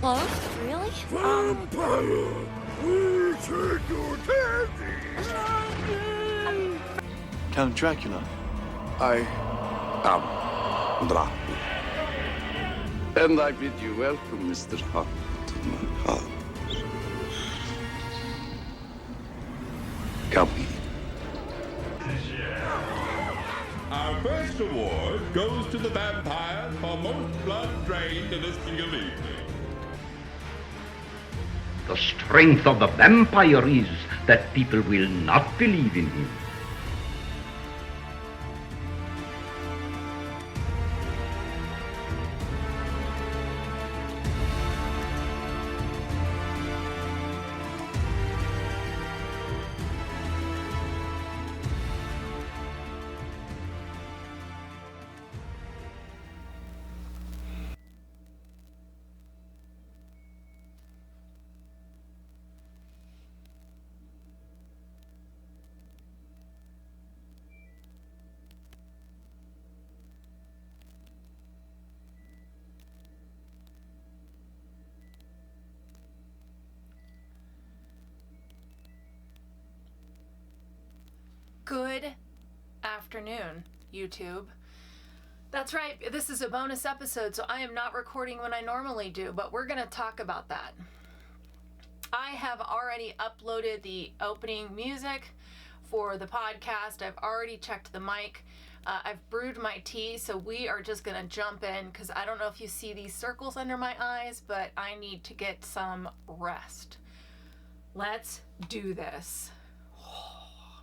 Oh, really? Vampire! We take your candy! Count Dracula. I am Dracula. And I bid you welcome, Mr. Hunt, to my house. Come in. Our first award goes to the vampire for most blood drained in a single evening. The strength of the vampire is that people will not believe in him. Good afternoon, YouTube. That's right, this is a bonus episode, so I am not recording when I normally do, but we're going to talk about that. I have already uploaded the opening music for the podcast. I've already checked the mic. I've brewed my tea, so we are just going to jump in because I don't know if you see these circles under my eyes, but I need to get some rest. Let's do this.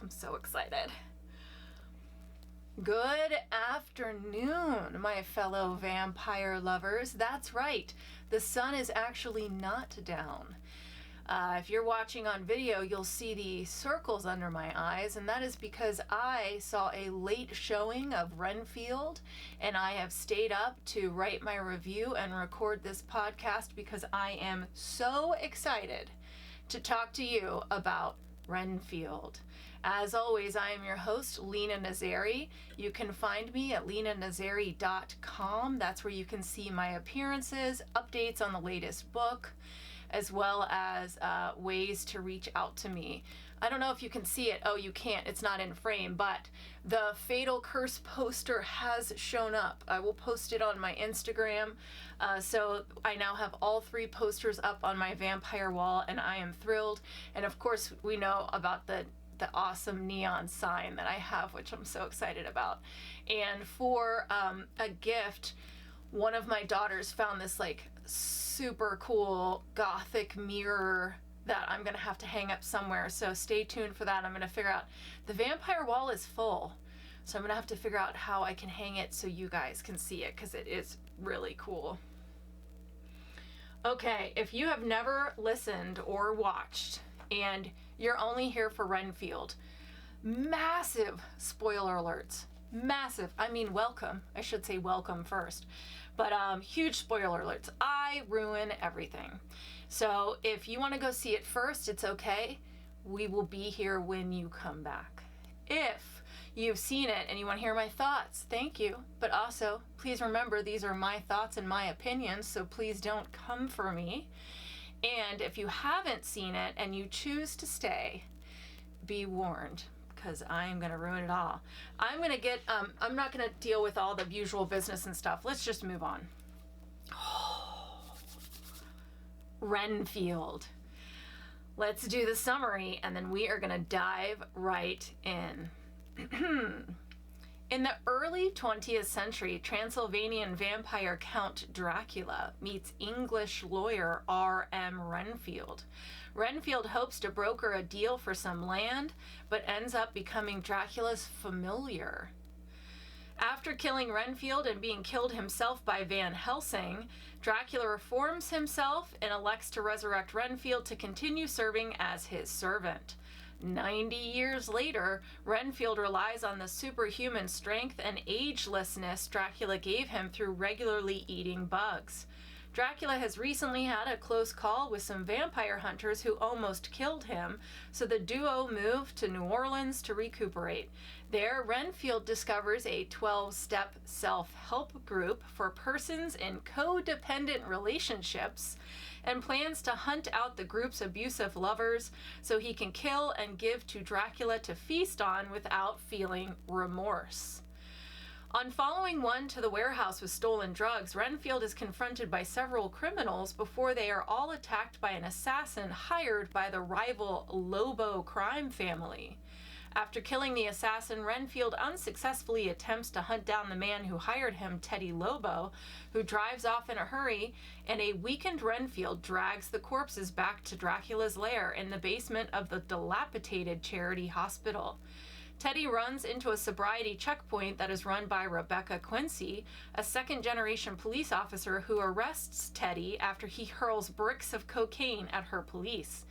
I'm so excited. Good afternoon, my fellow vampire lovers. That's right, the sun is actually not down. If you're watching on video, you'll see the circles under my eyes, and that is because I saw a late showing of Renfield, and I have stayed up to write my review and record this podcast because I am so excited to talk to you about Renfield. As always, I am your host, Lena Nazari. You can find me at lenanazari.com. That's where you can see my appearances, updates on the latest book, as well as ways to reach out to me. I don't know if you can see it. Oh, you can't. It's not in frame, but the Fatal Curse poster has shown up. I will post it on my Instagram. So I now have all 3 posters up on my vampire wall, and I am thrilled. And of course, we know about the awesome neon sign that I have, which I'm so excited about. And for a gift, one of my daughters found this like super cool gothic mirror that I'm gonna have to hang up somewhere, so stay tuned for that. I'm gonna figure out, the vampire wall is full, so I'm gonna have to figure out how I can hang it so you guys can see it, because it is really cool. Okay, if you have never listened or watched and you're only here for Renfield, massive spoiler alerts. Massive. I mean, welcome. I should say welcome first. But huge spoiler alerts. I ruin everything. So if you want to go see it first, it's okay. We will be here when you come back. If you've seen it and you want to hear my thoughts, thank you. But also, please remember, these are my thoughts and my opinions, so please don't come for me. And if you haven't seen it and you choose to stay, be warned, because I'm going to ruin it all. I'm going to get, I'm not going to deal with all the usual business and stuff. Let's just move on. Renfield. Let's do the summary, and then we are going to dive right in. In the early 20th century, Transylvanian vampire Count Dracula meets English lawyer R.M. Renfield. Renfield hopes to broker a deal for some land, but ends up becoming Dracula's familiar. After killing Renfield and being killed himself by Van Helsing, Dracula reforms himself and elects to resurrect Renfield to continue serving as his servant. 90 years later, Renfield relies on the superhuman strength and agelessness Dracula gave him through regularly eating bugs. Dracula has recently had a close call with some vampire hunters who almost killed him, so the duo moved to New Orleans to recuperate. There, Renfield discovers a 12-step self-help group for persons in codependent relationships and plans to hunt out the group's abusive lovers so he can kill and give to Dracula to feast on without feeling remorse. On following one to the warehouse with stolen drugs, Renfield is confronted by several criminals before they are all attacked by an assassin hired by the rival Lobo crime family. After killing the assassin, Renfield unsuccessfully attempts to hunt down the man who hired him, Teddy Lobo, who drives off in a hurry, and a weakened Renfield drags the corpses back to Dracula's lair in the basement of the dilapidated charity hospital. Teddy runs into a sobriety checkpoint that is run by Rebecca Quincy, a second-generation police officer who arrests Teddy after he hurls bricks of cocaine at her police.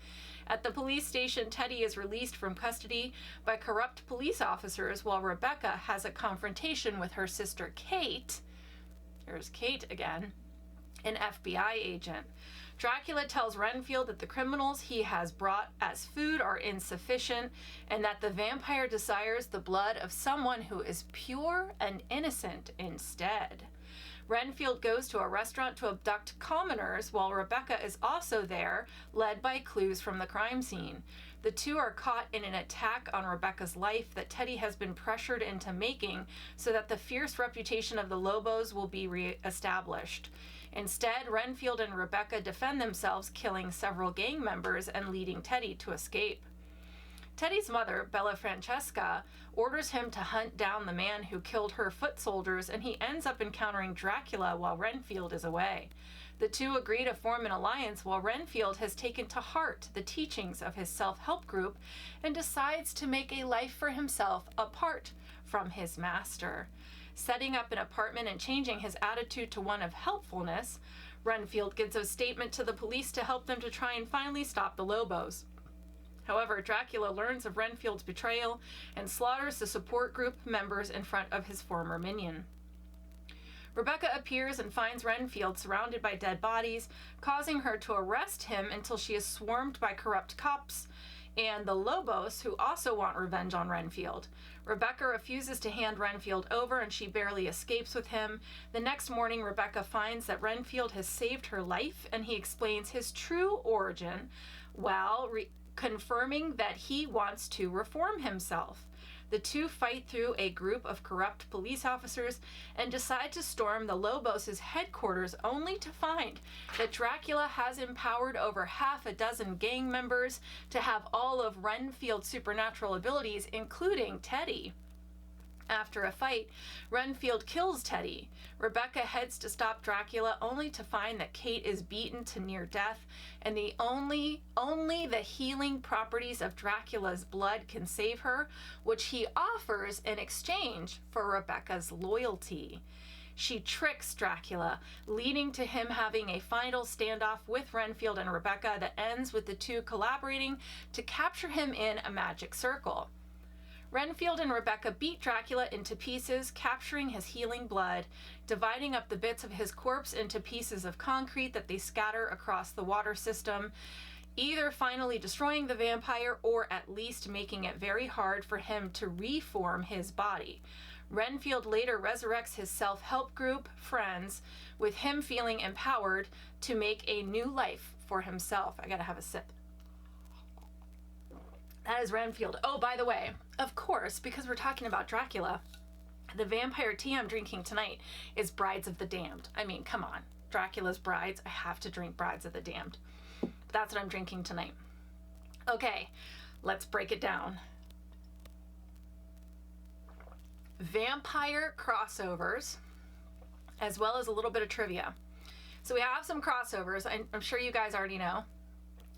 At the police station, Teddy is released from custody by corrupt police officers while Rebecca has a confrontation with her sister Kate. There's Kate again, an FBI agent. Dracula tells Renfield that the criminals he has brought as food are insufficient and that the vampire desires the blood of someone who is pure and innocent instead. Renfield goes to a restaurant to abduct commoners while Rebecca is also there, led by clues from the crime scene. The two are caught in an attack on Rebecca's life that Teddy has been pressured into making so that the fierce reputation of the Lobos will be re-established. Instead, Renfield and Rebecca defend themselves, killing several gang members and leading Teddy to escape. Teddy's mother, Bella Francesca, orders him to hunt down the man who killed her foot soldiers, and he ends up encountering Dracula while Renfield is away. The two agree to form an alliance while Renfield has taken to heart the teachings of his self-help group and decides to make a life for himself apart from his master. Setting up an apartment and changing his attitude to one of helpfulness, Renfield gives a statement to the police to help them to try and finally stop the Lobos. However, Dracula learns of Renfield's betrayal and slaughters the support group members in front of his former minion. Rebecca appears and finds Renfield surrounded by dead bodies, causing her to arrest him until she is swarmed by corrupt cops and the Lobos, who also want revenge on Renfield. Rebecca refuses to hand Renfield over and she barely escapes with him. The next morning, Rebecca finds that Renfield has saved her life and he explains his true origin while confirming that he wants to reform himself. The two fight through a group of corrupt police officers and decide to storm the Lobos' headquarters, only to find that Dracula has empowered over half a dozen gang members to have all of Renfield's supernatural abilities, including Teddy. After a fight, Renfield kills Teddy. Rebecca heads to stop Dracula, only to find that Kate is beaten to near death, and only the healing properties of Dracula's blood can save her, which he offers in exchange for Rebecca's loyalty. She tricks Dracula, leading to him having a final standoff with Renfield and Rebecca that ends with the two collaborating to capture him in a magic circle. Renfield and Rebecca beat Dracula into pieces, capturing his healing blood, dividing up the bits of his corpse into pieces of concrete that they scatter across the water system, either finally destroying the vampire or at least making it very hard for him to reform his body. Renfield later resurrects his self-help group, friends, with him feeling empowered to make a new life for himself. I gotta have a sip. That is Renfield. Oh, by the way, of course, because we're talking about Dracula, the vampire tea I'm drinking tonight is Brides of the Damned. I mean, come on. Dracula's brides. I have to drink Brides of the Damned. But that's what I'm drinking tonight. Okay, let's break it down. Vampire crossovers, as well as a little bit of trivia. So we have some crossovers. I'm sure you guys already know.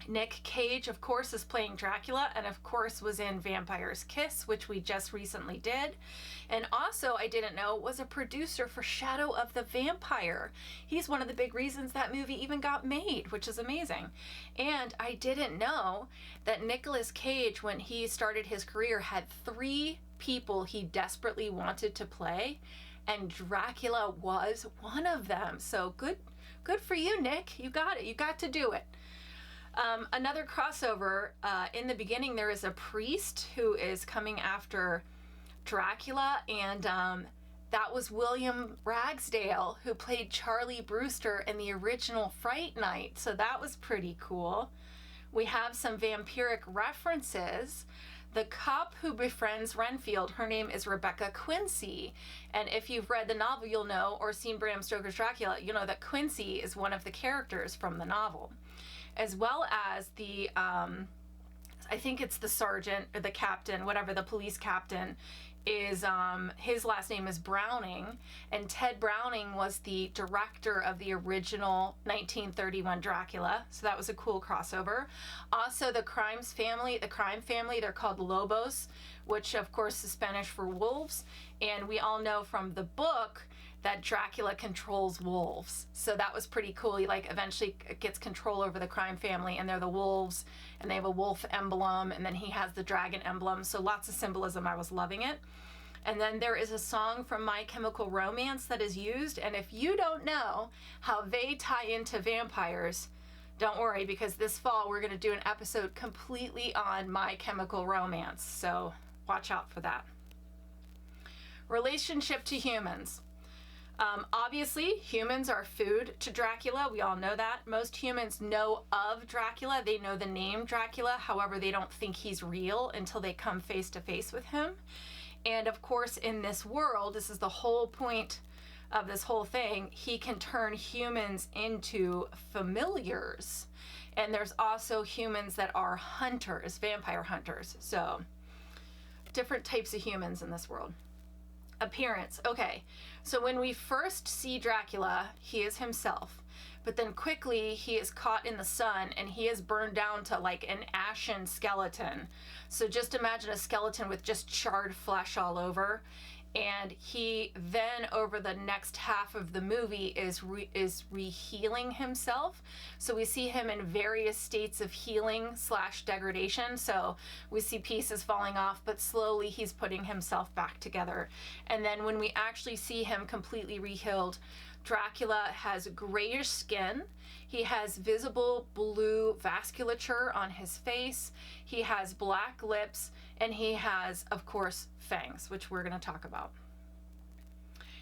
Nick Cage, of course, is playing Dracula and, of course, was in Vampire's Kiss, which we just recently did. And also, I didn't know, was a producer for Shadow of the Vampire. He's one of the big reasons that movie even got made, which is amazing. And I didn't know that Nicolas Cage, when he started his career, had 3 people he desperately wanted to play, and Dracula was one of them. So good for you, Nick. You got it. You got to do it. Another crossover, in the beginning there is a priest who is coming after Dracula, and that was William Ragsdale, who played Charlie Brewster in the original Fright Night. So that was pretty cool. We have some vampiric references. The cop who befriends Renfield, her name is Rebecca Quincy. And if you've read the novel, you'll know, or seen Bram Stoker's Dracula, you know that Quincy is one of the characters from the novel. As well as the, I think it's the sergeant or the captain, whatever, the police captain, is his last name is Browning, and Ted Browning was the director of the original 1931 Dracula, so that was a cool crossover. Also, the crime family, they're called Lobos, which of course is Spanish for wolves, and we all know from the book that Dracula controls wolves, so that was pretty cool. He like eventually gets control over the crime family, and they're the wolves, and they have a wolf emblem, and then he has the dragon emblem, so lots of symbolism. I was loving it. And then there is a song from My Chemical Romance that is used, and if you don't know how they tie into vampires, don't worry, because this fall we're going to do an episode completely on My Chemical Romance, so watch out for that. Relationship to humans. Obviously, humans are food to Dracula. We all know that. Most humans know of Dracula. They know the name Dracula. However, they don't think he's real until they come face to face with him. And of course, in this world, this is the whole point of this whole thing, he can turn humans into familiars. And there's also humans that are hunters, vampire hunters. So, different types of humans in this world. Appearance. Okay, so when we first see Dracula, he is himself, but then quickly he is caught in the sun and he is burned down to like an ashen skeleton. So just imagine a skeleton with just charred flesh all over, and he then over the next half of the movie is re-healing himself. So we see him in various states of healing / degradation. So we see pieces falling off, but slowly he's putting himself back together. And then when we actually see him completely re-healed, Dracula has grayish skin. He has visible blue vasculature on his face. He has black lips, and he has, of course, fangs, which we're going to talk about.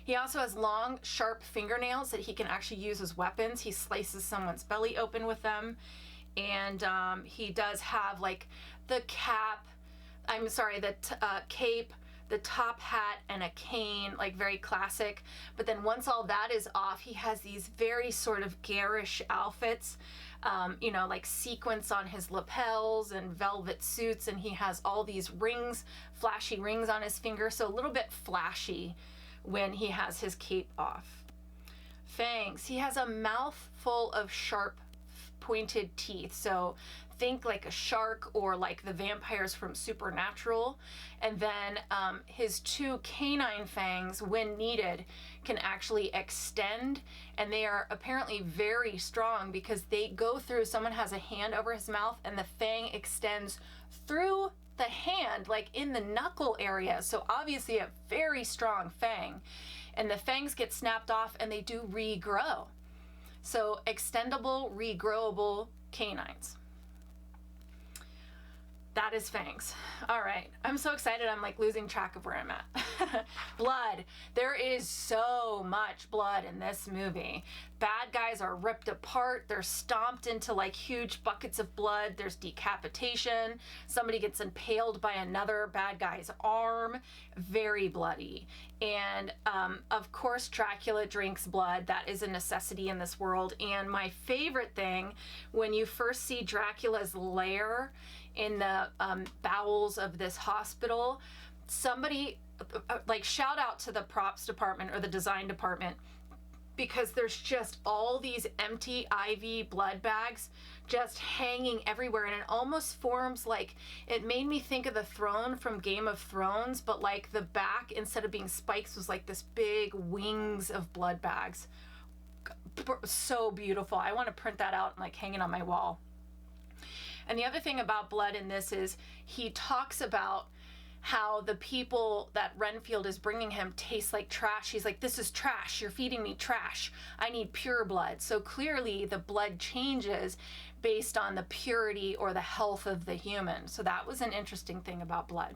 He also has long, sharp fingernails that he can actually use as weapons. He slices someone's belly open with them. And he does have like the cape, the top hat, and a cane, like very classic. But then once all that is off, he has these very sort of garish outfits, like sequins on his lapels and velvet suits, and he has all these rings, flashy rings on his finger, so a little bit flashy when he has his cape off. Fangs. He has a mouth full of sharp, pointed teeth, so think like a shark or like the vampires from Supernatural. And then his two canine fangs, when needed, can actually extend, and they are apparently very strong because they go through, someone has a hand over his mouth and the fang extends through the hand, like in the knuckle area. So obviously a very strong fang, and the fangs get snapped off and they do regrow. So extendable, regrowable canines. That is fangs. All right, I'm so excited, I'm like losing track of where I'm at. Blood. There is so much blood in this movie. Bad guys are ripped apart. They're stomped into like huge buckets of blood. There's decapitation. Somebody gets impaled by another bad guy's arm. Very bloody. And of course, Dracula drinks blood. That is a necessity in this world. And my favorite thing, when you first see Dracula's lair in the bowels of this hospital, somebody like shout out to the props department or the design department, because there's just all these empty IV blood bags just hanging everywhere, and it almost forms like, it made me think of the throne from Game of Thrones, but like the back, instead of being spikes, was like this big wings of blood bags. So beautiful. I want to print that out and like hang it on my wall. And the other thing about blood in this is he talks about how the people that Renfield is bringing him taste like trash. He's like, this is trash. You're feeding me trash. I need pure blood. So clearly the blood changes based on the purity or the health of the human. So that was an interesting thing about blood.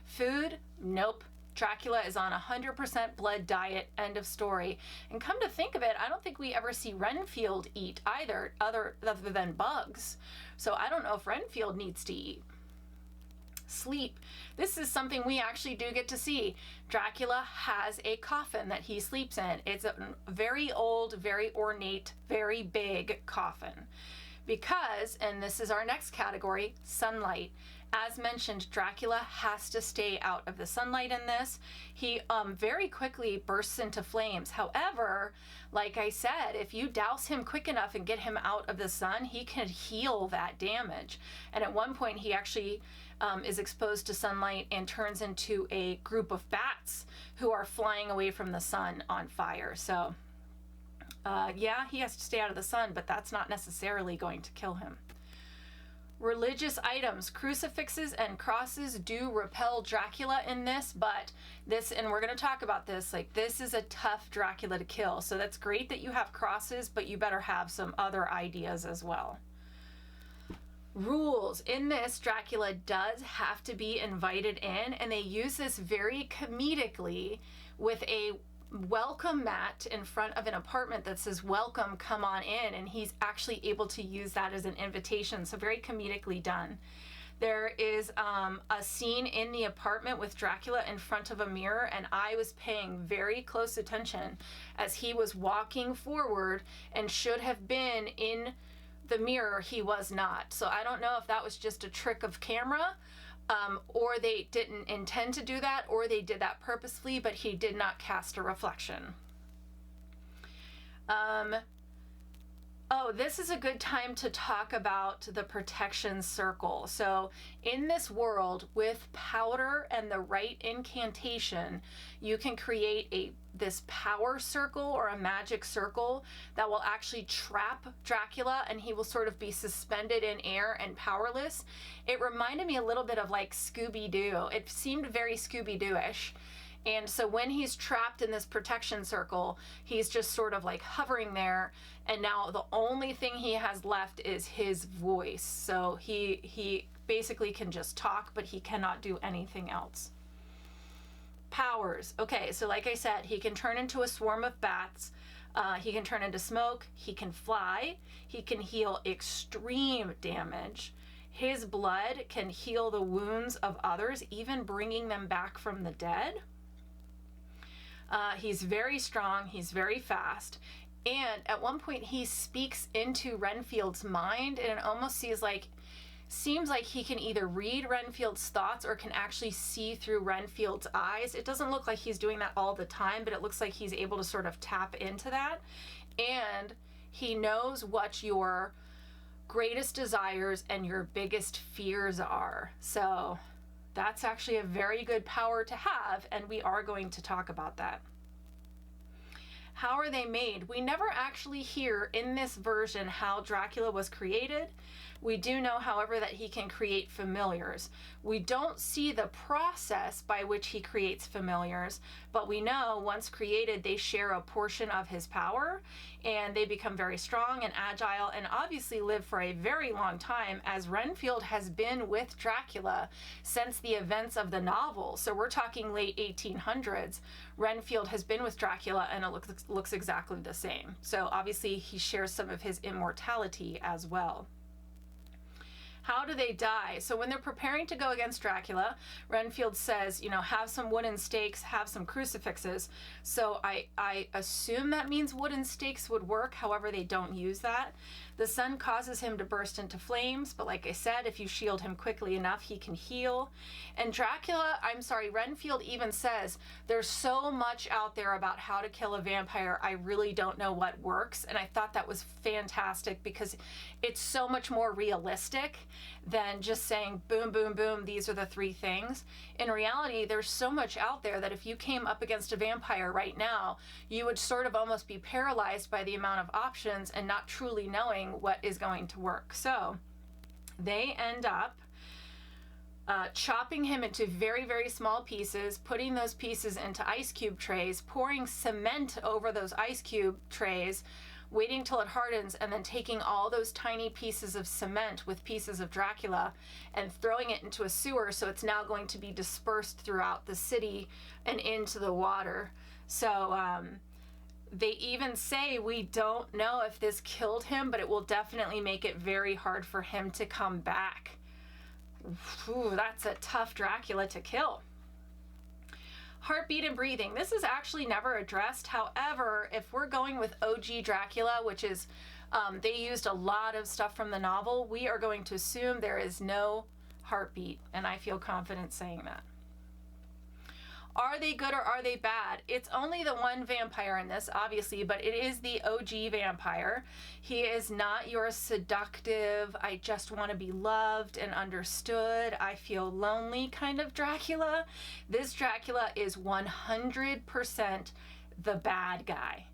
Food, nope. Dracula is on 100% blood diet, end of story. And come to think of it, I don't think we ever see Renfield eat either, other than bugs. So I don't know if Renfield needs to eat. Sleep. This is something we actually do get to see. Dracula has a coffin that he sleeps in. It's a very old, very ornate, very big coffin. Because, and this is our next category, sunlight. As mentioned, Dracula has to stay out of the sunlight in this. He very quickly bursts into flames. However, like I said, if you douse him quick enough and get him out of the sun, he can heal that damage. And at one point, he actually is exposed to sunlight and turns into a group of bats who are flying away from the sun on fire. So, yeah, he has to stay out of the sun, but that's not necessarily going to kill him. Religious items, crucifixes and crosses do repel Dracula in this, but this, and we're going to talk about this, like this is a tough Dracula to kill. So that's great that you have crosses, but you better have some other ideas as well. Rules. In this, Dracula does have to be invited in, and they use this very comedically with a welcome mat in front of an apartment that says welcome, come on in, and he's actually able to use that as an invitation. So very comedically done. There is a scene in the apartment with Dracula in front of a mirror, and I was paying very close attention as he was walking forward and should have been in the mirror. He was not. So I don't know if that was just a trick of camera, or they didn't intend to do that, or they did that purposefully, but he did not cast a reflection. Oh, this is a good time to talk about the protection circle. So in this world, with powder and the right incantation, you can create this power circle or a magic circle that will actually trap Dracula, and he will sort of be suspended in air and powerless. It reminded me a little bit of like Scooby-Doo. It seemed very Scooby-Doo-ish. And so when he's trapped in this protection circle, he's just sort of like hovering there. And now the only thing he has left is his voice. So he basically can just talk, but he cannot do anything else. Powers. Okay, so like I said, he can turn into a swarm of bats. He can turn into smoke. He can fly. He can heal extreme damage. His blood can heal the wounds of others, even bringing them back from the dead. He's very strong, he's very fast, and at one point he speaks into Renfield's mind, and it almost seems like he can either read Renfield's thoughts or can actually see through Renfield's eyes. It doesn't look like he's doing that all the time, but it looks like he's able to sort of tap into that, and he knows what your greatest desires and your biggest fears are. So that's actually a very good power to have, and we are going to talk about that. How are they made? We never actually hear in this version how Dracula was created. We do know, however, that he can create familiars. We don't see the process by which he creates familiars, but we know once created, they share a portion of his power, and they become very strong and agile and obviously live for a very long time, as Renfield has been with Dracula since the events of the novel. So we're talking late 1800s. Renfield has been with Dracula, and it looks exactly the same. So obviously he shares some of his immortality as well. How do they die? So when they're preparing to go against Dracula, Renfield says, you know, have some wooden stakes, have some crucifixes. So I assume that means wooden stakes would work. However, they don't use that. The sun causes him to burst into flames, but like I said, if you shield him quickly enough, he can heal. And Renfield even says, there's so much out there about how to kill a vampire, I really don't know what works. And I thought that was fantastic because it's so much more realistic than just saying, boom, boom, boom, these are the three things. In reality, there's so much out there that if you came up against a vampire right now, you would sort of almost be paralyzed by the amount of options and not truly knowing what is going to work. So they end up chopping him into very, very small pieces, putting those pieces into ice cube trays, pouring cement over those ice cube trays, waiting till it hardens, and then taking all those tiny pieces of cement with pieces of Dracula and throwing it into a sewer, so it's now going to be dispersed throughout the city and into the water. So they even say, we don't know if this killed him, but it will definitely make it very hard for him to come back. Ooh, that's a tough Dracula to kill. Heartbeat and breathing. This is actually never addressed. However, if we're going with OG Dracula, which is, they used a lot of stuff from the novel, we are going to assume there is no heartbeat, and I feel confident saying that. Are they good or are they bad? It's only the one vampire in this, obviously, but it is the OG vampire. He is not your seductive, I just want to be loved and understood, I feel lonely kind of Dracula. This Dracula is 100% the bad guy.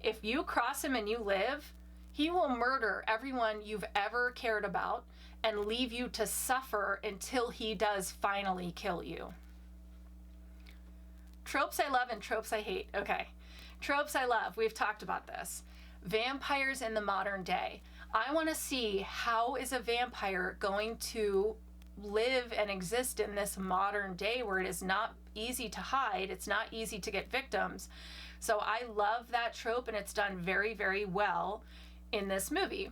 If you cross him and you live, he will murder everyone you've ever cared about and leave you to suffer until he does finally kill you. Tropes I love and tropes I hate. Okay. Tropes I love. We've talked about this. Vampires in the modern day. I want to see how is a vampire going to live and exist in this modern day where it is not easy to hide. It's not easy to get victims. So I love that trope, and it's done very, very well in this movie.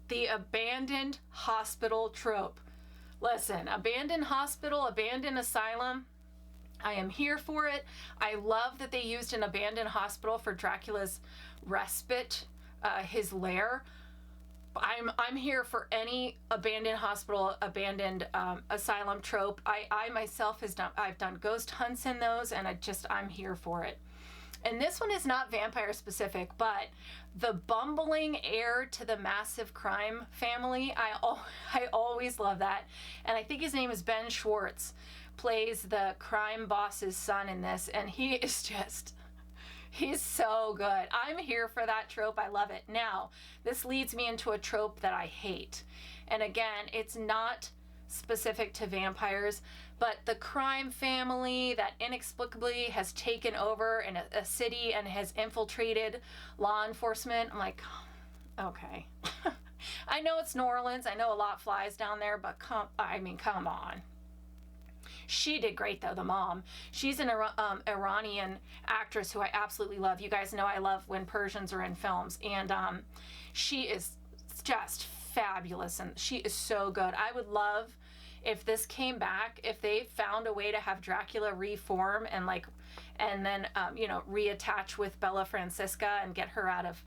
The abandoned hospital trope. Listen, abandoned hospital, abandoned asylum, I am here for it. I love that they used an abandoned hospital for Dracula's respite, his lair. I'm here for any abandoned hospital, abandoned asylum trope. I myself I've done ghost hunts in those, and I'm here for it. And this one is not vampire specific, but the bumbling heir to the massive crime family, I always love that. And I think his name is Ben Schwartz, plays the crime boss's son in this, and he's so good. I'm here for that trope. I love it. Now, this leads me into a trope that I hate. And again, it's not specific to vampires, but the crime family that inexplicably has taken over in a city and has infiltrated law enforcement. I'm like, okay. I know it's New Orleans. I know a lot flies down there, but come on. She did great, though, the mom. She's an Iranian actress who I absolutely love. You guys know I love when Persians are in films. And she is just fabulous, and she is so good. I would love if this came back, if they found a way to have Dracula reform and then reattach with Bella Francesca and get her out of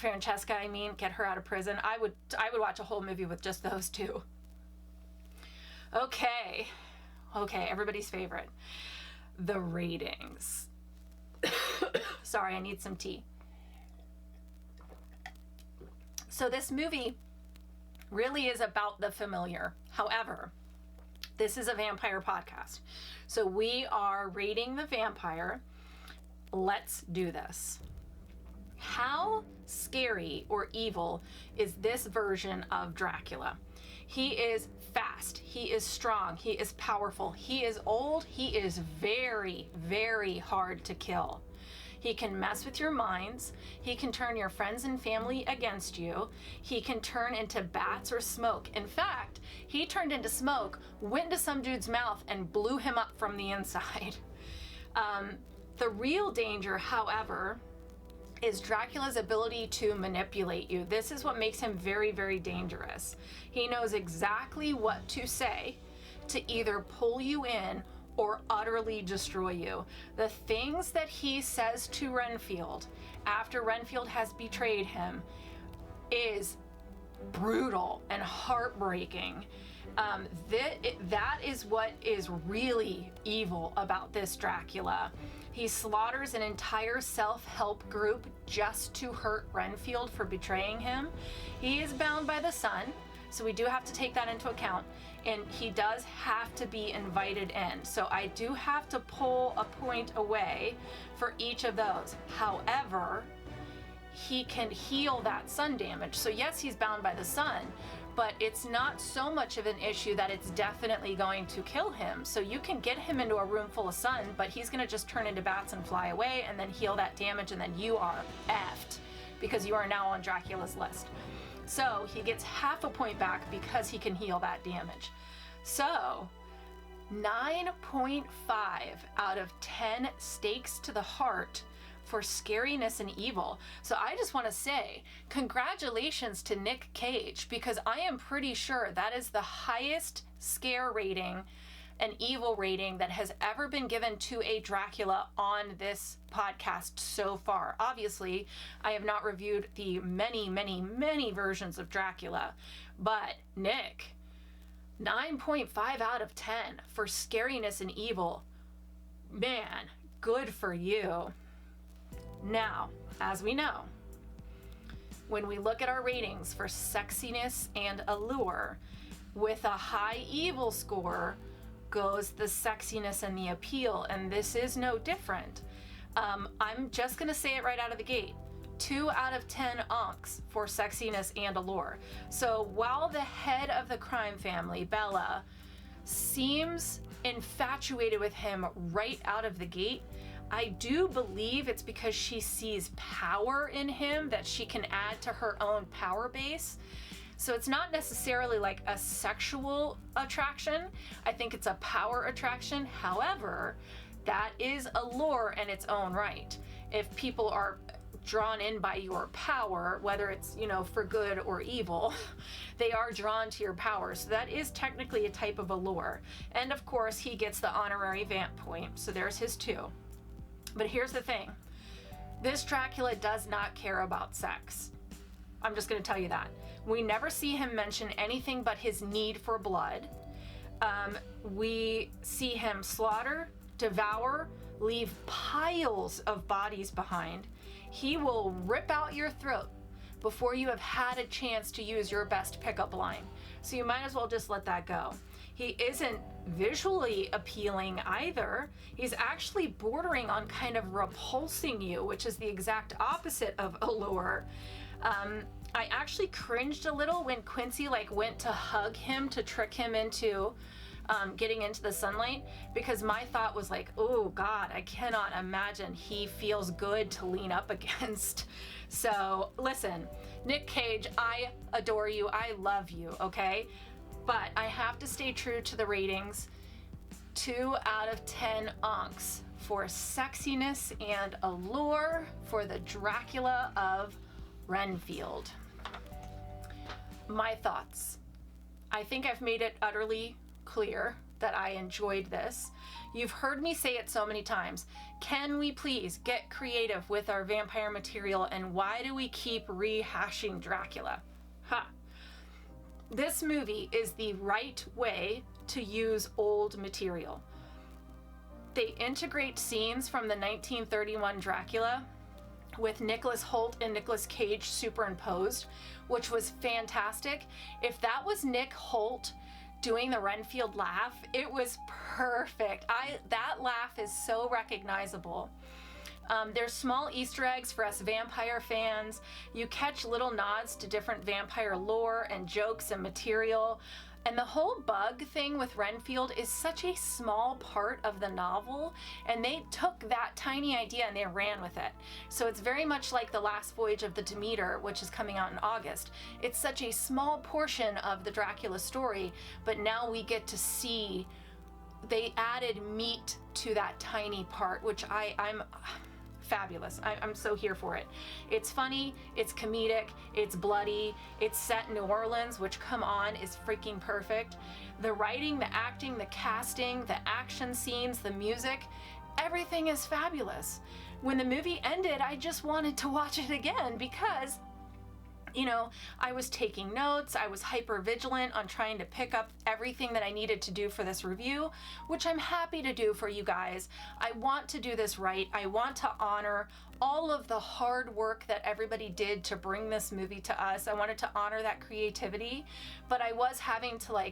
get her out of prison. I would watch a whole movie with just those two. Okay, everybody's favorite, the ratings. Sorry, I need some tea. So this movie really is about the familiar. However, this is a vampire podcast, so we are rating the vampire. Let's do this. How scary or evil is this version of Dracula? He is fast, he is strong, he is powerful, he is old, he is very, very hard to kill. He can mess with your minds, he can turn your friends and family against you, he can turn into bats or smoke. In fact, he turned into smoke, went into some dude's mouth, and blew him up from the inside. The real danger, however, is Dracula's ability to manipulate you. This is what makes him very, very dangerous. He knows exactly what to say to either pull you in or utterly destroy you. The things that he says to Renfield after Renfield has betrayed him is brutal and heartbreaking. That is what is really evil about this Dracula. He slaughters an entire self-help group just to hurt Renfield for betraying him. He is bound by the sun, so we do have to take that into account. And he does have to be invited in. So I do have to pull a point away for each of those. However, he can heal that sun damage. So yes, he's bound by the sun, but it's not so much of an issue that it's definitely going to kill him. So you can get him into a room full of sun, but he's going to just turn into bats and fly away and then heal that damage, and then you are effed because you are now on Dracula's list. So he gets half a point back because he can heal that damage. So 9.5 out of 10 stakes to the heart for scariness and evil. So I just want to say congratulations to Nick Cage, because I am pretty sure that is the highest scare rating and evil rating that has ever been given to a Dracula on this podcast so far. Obviously, I have not reviewed the many versions of Dracula, but Nick, 9.5 out of 10 for scariness and evil. Man, good for you. Now, as we know, when we look at our ratings for sexiness and allure, with a high evil score goes the sexiness and the appeal, and this is no different. I'm just gonna say it right out of the gate. 2 out of 10 unks for sexiness and allure. So while the head of the crime family, Bella, seems infatuated with him right out of the gate, I do believe it's because she sees power in him that she can add to her own power base. So it's not necessarily like a sexual attraction. I think it's a power attraction. However, that is allure in its own right. If people are drawn in by your power, whether it's, for good or evil, they are drawn to your power. So that is technically a type of allure. And of course, he gets the honorary vamp point. So there's his 2. But here's the thing. This Dracula does not care about sex. I'm just going to tell you that. We never see him mention anything but his need for blood. We see him slaughter, devour, leave piles of bodies behind. He will rip out your throat before you have had a chance to use your best pickup line. So you might as well just let that go. He isn't visually appealing either. He's actually bordering on kind of repulsing you, which is the exact opposite of allure. I actually cringed a little when Quincy went to hug him to trick him into getting into the sunlight, because my thought was oh God, I cannot imagine he feels good to lean up against. So listen, Nick Cage, I adore you. I love you, okay? But I have to stay true to the ratings. 2 out of 10 unks for sexiness and allure for the Dracula of Renfield. My thoughts. I think I've made it utterly clear that I enjoyed this. You've heard me say it so many times. Can we please get creative with our vampire material, and why do we keep rehashing Dracula? This movie is the right way to use old material. They integrate scenes from the 1931 Dracula with Nicholas Hoult and Nicolas Cage superimposed, which was fantastic. If that was Nick Hoult doing the Renfield laugh, it was perfect. That laugh is so recognizable. There's small Easter eggs for us vampire fans. You catch little nods to different vampire lore and jokes and material. And the whole bug thing with Renfield is such a small part of the novel, and they took that tiny idea and they ran with it. So it's very much like The Last Voyage of the Demeter, which is coming out in August. It's such a small portion of the Dracula story, but now we get to see they added meat to that tiny part, which I'm fabulous. I'm so here for it. It's funny, it's comedic, it's bloody, it's set in New Orleans, which, come on, is freaking perfect. The writing, the acting, the casting, the action scenes, the music, everything is fabulous. When the movie ended, I just wanted to watch it again because I was taking notes. I was hyper vigilant on trying to pick up everything that I needed to do for this review, which I'm happy to do for you guys. I want to do this right. I want to honor all of the hard work that everybody did to bring this movie to us. I wanted to honor that creativity, but I was having to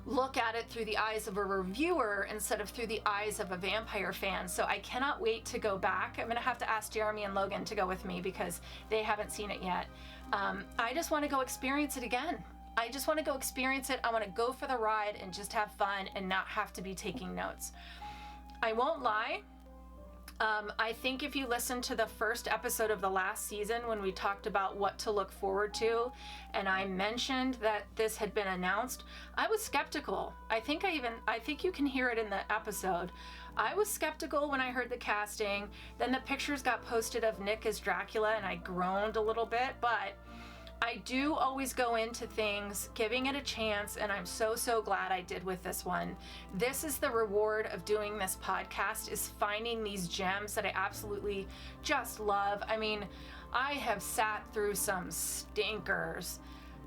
look at it through the eyes of a reviewer instead of through the eyes of a vampire fan. So I cannot wait to go back. I'm gonna have to ask Jeremy and Logan to go with me because they haven't seen it yet. I just want to go experience it again. I just want to go experience it. I want to go for the ride and just have fun and not have to be taking notes. I won't lie. I think if you listen to the first episode of the last season when we talked about what to look forward to, and I mentioned that this had been announced, I was skeptical. I think you can hear it in the episode. I was skeptical when I heard the casting. Then the pictures got posted of Nic as Dracula and I groaned a little bit, but I do always go into things giving it a chance, and I'm so glad I did with this one. This is the reward of doing this podcast, is finding these gems that I absolutely just love. I mean, I have sat through some stinkers,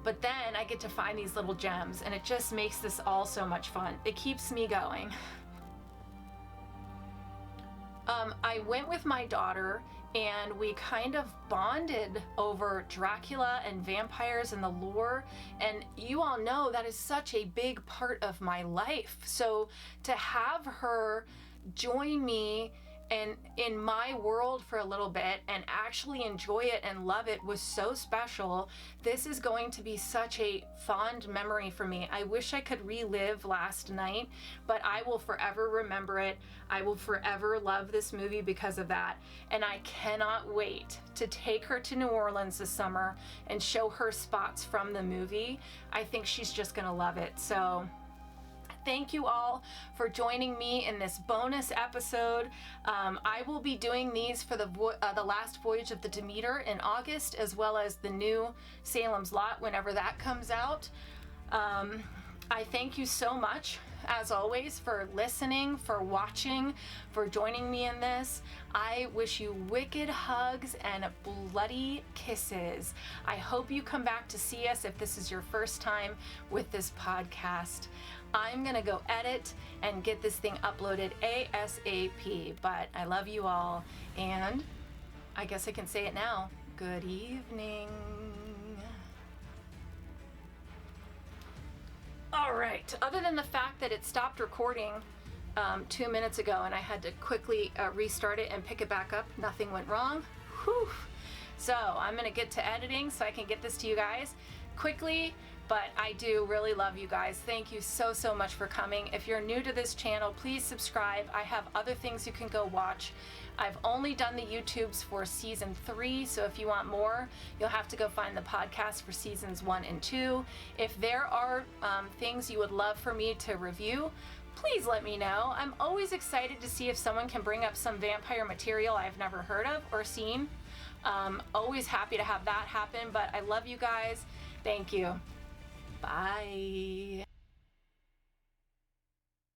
but then I get to find these little gems, and it just makes this all so much fun. It keeps me going. I went with my daughter and we kind of bonded over Dracula and vampires and the lore, and you all know that is such a big part of my life. So to have her join me and in my world for a little bit and actually enjoy it and love it was so special. This is going to be such a fond memory for me. I wish I could relive last night, but I will forever remember it. I will forever love this movie because of that. And I cannot wait to take her to New Orleans this summer and show her spots from the movie. I think she's just gonna love it. So thank you all for joining me in this bonus episode. I will be doing these for the last voyage of the Demeter in August, as well as the new Salem's Lot whenever that comes out. I thank you so much, as always, for listening, for watching, for joining me in this. I wish you wicked hugs and bloody kisses. I hope you come back to see us if this is your first time with this podcast. I'm gonna go edit and get this thing uploaded ASAP, but I love you all, and I guess I can say it now. Good evening. All right, other than the fact that it stopped recording 2 minutes ago and I had to quickly restart it and pick it back up, nothing went wrong. Whew. So I'm gonna get to editing so I can get this to you guys quickly. But I do really love you guys. Thank you so much for coming. If you're new to this channel, please subscribe. I have other things you can go watch. I've only done the YouTubes for season 3, so if you want more, you'll have to go find the podcast for seasons 1 and 2. If there are things you would love for me to review, please let me know. I'm always excited to see if someone can bring up some vampire material I've never heard of or seen. Always happy to have that happen, but I love you guys. Thank you. Bye.